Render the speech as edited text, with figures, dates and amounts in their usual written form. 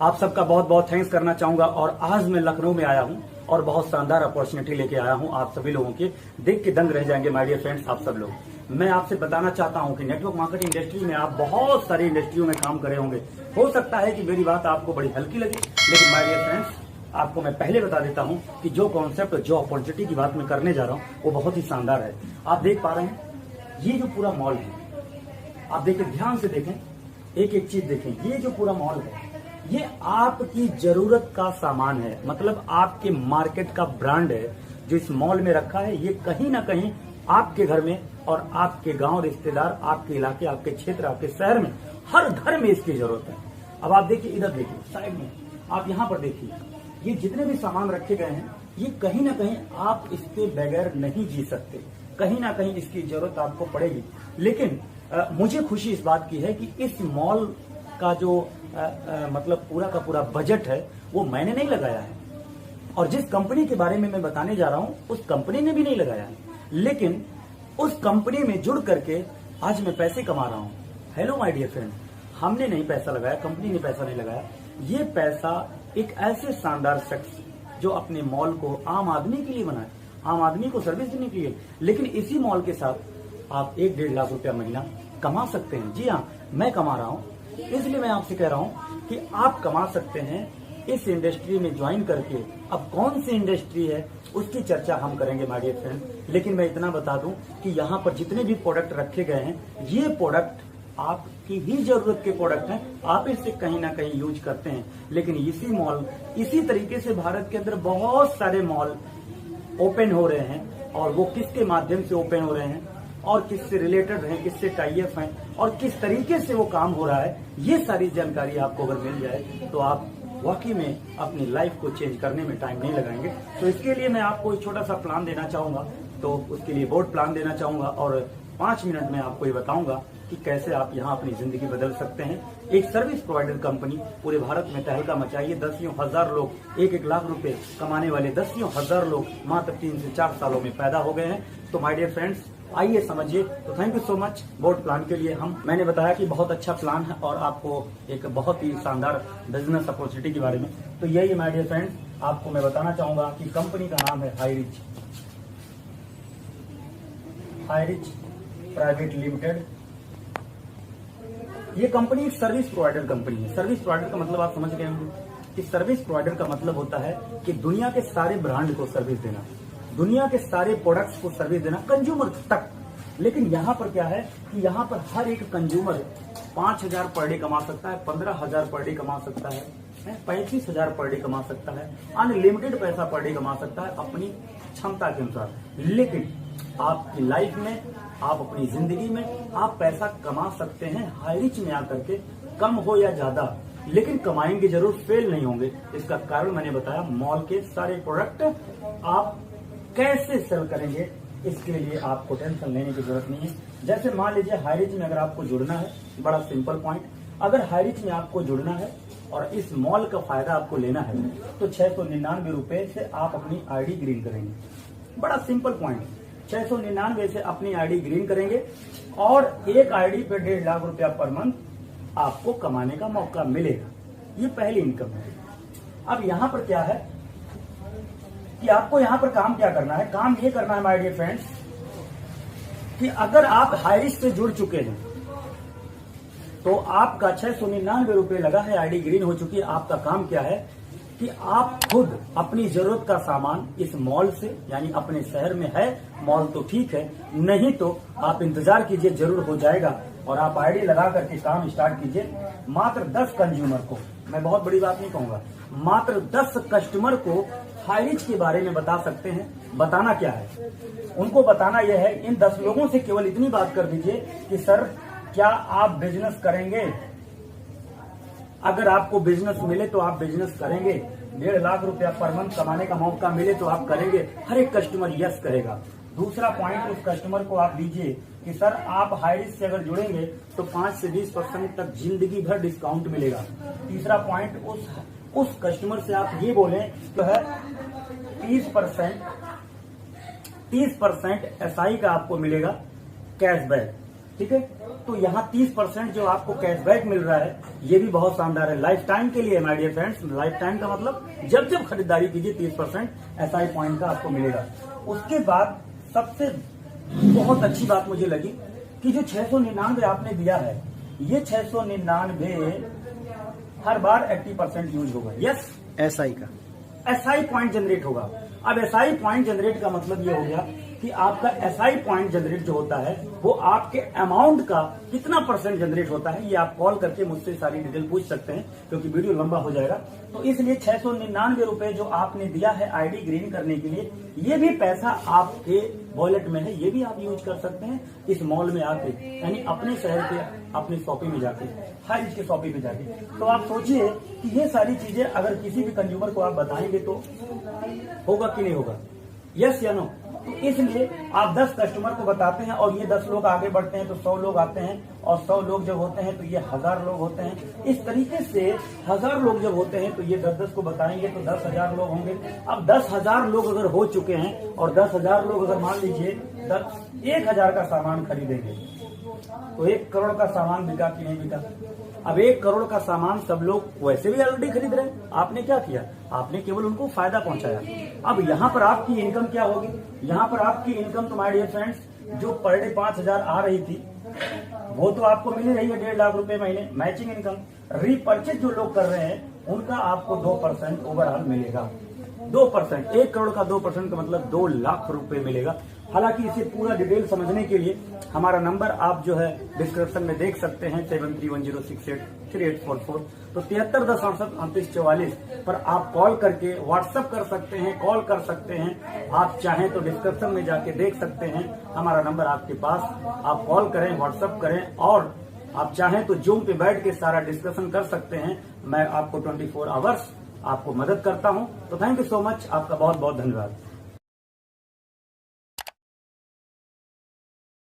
आप सबका बहुत बहुत थैंक्स करना चाहूंगा। और आज मैं लखनऊ में आया हूं और बहुत शानदार अपॉर्चुनिटी लेके आया हूं आप सभी लोगों के, देख के दंग रह जाएंगे माय डियर फ्रेंड्स आप सब लोग। मैं आपसे बताना चाहता हूं कि नेटवर्क मार्केटिंग इंडस्ट्री में आप बहुत सारी इंडस्ट्रियों में काम करे होंगे। हो सकता है कि मेरी बात आपको बड़ी हल्की लगे, लेकिन माय डियर फ्रेंड्स आपको मैं पहले बता देता हूं कि जो कॉन्सेप्ट, जो अपॉर्चुनिटी की बात मैं करने जा रहा हूं वो बहुत ही शानदार है। आप देख पा रहे हैं ये जो पूरा मॉल है, आप देखें, ध्यान से देखें, एक एक चीज देखें। ये जो पूरा मॉल है ये आपकी जरूरत का सामान है, मतलब आपके मार्केट का ब्रांड है जो इस मॉल में रखा है। ये कहीं ना कहीं आपके घर में और आपके गांव, रिश्तेदार, आपके इलाके, आपके क्षेत्र, आपके शहर में हर घर में इसकी जरूरत है। अब आप देखिए, इधर देखिए, साइड में आप यहाँ पर देखिए, ये जितने भी सामान रखे गए हैं ये कहीं ना कहीं आप इसके बगैर नहीं जी सकते, कहीं ना कहीं इसकी जरूरत आपको पड़ेगी। लेकिन मुझे खुशी इस बात की है कि इस मॉल का जो मतलब पूरा का पूरा बजट है वो मैंने नहीं लगाया है, और जिस कंपनी के बारे में मैं बताने जा रहा हूं उस कंपनी ने भी नहीं लगाया है, लेकिन उस कंपनी में जुड़ करके आज मैं पैसे कमा रहा हूं। हेलो माय डियर फ्रेंड, हमने नहीं पैसा लगाया, कंपनी ने पैसा नहीं लगाया। ये पैसा एक ऐसे शानदार शख्स जो अपने मॉल को आम आदमी के लिए बनाए, आम आदमी को सर्विस देने के लिए, लेकिन इसी मॉल के साथ आप 1-1.5 लाख रुपया महीना कमा सकते हैं। जी हाँ, मैं कमा रहा हूं, इसलिए मैं आपसे कह रहा हूं कि आप कमा सकते हैं इस इंडस्ट्री में ज्वाइन करके। अब कौन सी इंडस्ट्री है उसकी चर्चा हम करेंगे माय डियर फ्रेंड, लेकिन मैं इतना बता दूं कि यहाँ पर जितने भी प्रोडक्ट रखे गए हैं ये प्रोडक्ट आपकी ही जरूरत के प्रोडक्ट हैं, आप इसे कहीं ना कहीं यूज करते हैं। लेकिन इसी तरीके से भारत के अंदर बहुत सारे मॉल ओपन हो रहे हैं, और वो किसके माध्यम से ओपन हो रहे हैं और किससे रिलेटेड हैं, किससे टाई अप हैं और किस तरीके से वो काम हो रहा है, ये सारी जानकारी आपको अगर मिल जाए तो आप वाकई में अपनी लाइफ को चेंज करने में टाइम नहीं लगाएंगे। तो इसके लिए मैं आपको एक छोटा सा प्लान देना चाहूंगा, तो उसके लिए बोर्ड प्लान देना चाहूंगा और 5 मिनट में आपको ये बताऊंगा कि कैसे आप यहाँ अपनी जिंदगी बदल सकते हैं। एक सर्विस प्रोवाइडर कंपनी पूरे भारत में तहलका मचाइए, दसियों हजार लोग, 1-1 लाख रुपए कमाने वाले दसियों हजार लोग मात्र 3 से 4 सालों में पैदा हो गए हैं। तो माय डियर फ्रेंड्स आइए समझिए। तो thank you so much board plan के लिए। मैंने बताया कि बहुत अच्छा प्लान है और आपको एक बहुत ही शानदार बिजनेस अपॉर्चुनिटी के बारे में। तो यही माय डियर फ्रेंड्स, आपको मैं बताना चाहूंगा कि कंपनी का नाम है हाईरिच प्राइवेट लिमिटेड। ये कंपनी एक सर्विस प्रोवाइडर कंपनी है। सर्विस प्रोवाइडर का मतलब आप समझ गए होंगे कि सर्विस प्रोवाइडर का मतलब होता है कि दुनिया के सारे ब्रांड को सर्विस देना, दुनिया के सारे प्रोडक्ट्स को सर्विस देना कंज्यूमर तक। लेकिन यहाँ पर क्या है कि यहाँ पर हर एक कंज्यूमर 5,000 पर डे कमा सकता है, 15,000 पर डे कमा सकता है, 35,000 पर डे कमा सकता है, अनलिमिटेड पैसा पर डे कमा सकता है अपनी क्षमता के अनुसार। लेकिन आपकी लाइफ में, आप अपनी जिंदगी में आप पैसा कमा सकते हैं हाईरिच में आकर के, कम हो या ज्यादा, लेकिन कमाएंगे जरूर, फेल नहीं होंगे। इसका कारण मैंने बताया, मॉल के सारे प्रोडक्ट आप कैसे सेल करेंगे इसके लिए आपको टेंशन लेने की जरूरत नहीं है। जैसे मान लीजिए हाईरिच में अगर आपको जुड़ना है, बड़ा सिंपल पॉइंट, अगर हाईरिच में आपको जुड़ना है और इस मॉल का फायदा आपको लेना है तो 699 रुपए से आप अपनी आईडी ग्रीन करेंगे। बड़ा सिंपल पॉइंट, 699 से अपनी आईडी ग्रीन करेंगे और एक आईडी पे 1.5 लाख रुपया पर मंथ आपको कमाने का मौका मिलेगा। ये पहली इनकम है। अब यहाँ पर क्या है कि आपको यहाँ पर काम क्या करना है, काम ये करना है माय डियर फ्रेंड्स कि अगर आप हाईरिच से जुड़ चुके हैं तो आपका 699 रुपए लगा है, आईडी ग्रीन हो चुकी है। आपका काम क्या है कि आप खुद अपनी जरूरत का सामान इस मॉल से, यानी अपने शहर में है मॉल तो ठीक है, नहीं तो आप इंतजार कीजिए, जरूर हो जाएगा। और आप आईडी लगा करके काम स्टार्ट कीजिए। मात्र 10 कंज्यूमर को, मैं बहुत बड़ी बात नहीं कहूंगा, मात्र 10 कस्टमर को हाईरिच के बारे में बता सकते हैं। बताना क्या है, उनको बताना यह है, इन 10 लोगों से केवल इतनी बात कर दीजिए कि सर क्या आप बिजनेस करेंगे। अगर आपको बिजनेस मिले तो आप बिजनेस करेंगे, 1.5 लाख रुपया पर मंथ कमाने का मौका मिले तो आप करेंगे। हर एक कस्टमर यस करेगा। दूसरा पॉइंट, उस कस्टमर को आप दीजिए कि सर आप हाईरिच से अगर जुड़ेंगे तो 5 से 20% तक जिंदगी भर डिस्काउंट मिलेगा। तीसरा पॉइंट, उस कस्टमर से आप ये बोलें तो है 30% एसआई का आपको मिलेगा कैशबैक। ठीक है। तो यहाँ 30% जो आपको कैशबैक मिल रहा है ये भी बहुत शानदार है, लाइफ टाइम के लिए my dear friends. Life time का मतलब जब जब खरीदारी कीजिए 30% SI पॉइंट का आपको मिलेगा। उसके बाद सबसे बहुत अच्छी बात मुझे लगी कि जो 699 आपने दिया है, ये 699 हर बार 80% यूज होगा। यस, SI का SI पॉइंट जनरेट होगा। अब SI पॉइंट जनरेट का मतलब ये हो गया कि आपका SI पॉइंट जनरेट जो होता है वो आपके अमाउंट का कितना परसेंट जनरेट होता है, ये आप कॉल करके मुझसे सारी डिटेल पूछ सकते हैं क्योंकि वीडियो लंबा हो जाएगा। तो इसलिए 699 रुपए जो आपने दिया है ID ग्रीन करने के लिए, ये भी पैसा आपके वॉलेट में है, ये भी आप यूज कर सकते हैं इस मॉल में आके, यानी अपने शहर के अपनी शॉपिंग में जाके, हर इसके शॉपिंग में जाके। तो आप सोचिए कि ये सारी चीजें अगर किसी भी कंज्यूमर को आप बताएंगे तो होगा कि नहीं होगा, यस या नो। तो इसलिए आप 10 कस्टमर को बताते हैं और ये 10 लोग आगे बढ़ते हैं तो 100 लोग आते हैं, और 100 लोग जब होते हैं तो ये 1000 लोग होते हैं। इस तरीके से 1000 लोग जब होते हैं तो ये 10-10 को बताएंगे तो 10,000 लोग होंगे। अब 10,000 लोग अगर हो चुके हैं और 10,000 लोग अगर मान लीजिए 1,000 का सामान खरीदेंगे तो 1 करोड़ का सामान बिका कि नहीं बिका। अब 1 करोड़ का सामान सब लोग वैसे भी ऑलरेडी खरीद रहे हैं, आपने क्या किया, आपने केवल उनको फायदा पहुंचाया। अब यहाँ पर आपकी इनकम क्या होगी, यहाँ पर आपकी इनकम तो माय डियर फ्रेंड्स जो पर डे 5,000 आ रही थी वो तो आपको मिल रही है 1.5 लाख रुपए महीने मैचिंग इनकम। रीपर्चेज जो लोग कर रहे हैं उनका आपको 2% ओवरऑल मिलेगा। 2%, 1 करोड़ का 2% का मतलब 2 लाख रुपए मिलेगा। हालांकि इसे पूरा डिटेल समझने के लिए हमारा नंबर आप जो है डिस्क्रिप्शन में देख सकते हैं 7310683844। तो 7310683844 पर आप कॉल करके व्हाट्सएप कर सकते हैं, कॉल कर सकते हैं। आप चाहें तो डिस्क्रिप्शन में जाके देख सकते हैं, हमारा नंबर आपके पास, आप कॉल करें, व्हाट्सएप करें, और आप चाहें तो जूम पे बैठ के सारा डिस्कशन कर सकते हैं। मैं आपको 24 आवर्स आपको मदद करता हूं। तो थैंक यू सो मच, आपका बहुत बहुत धन्यवाद।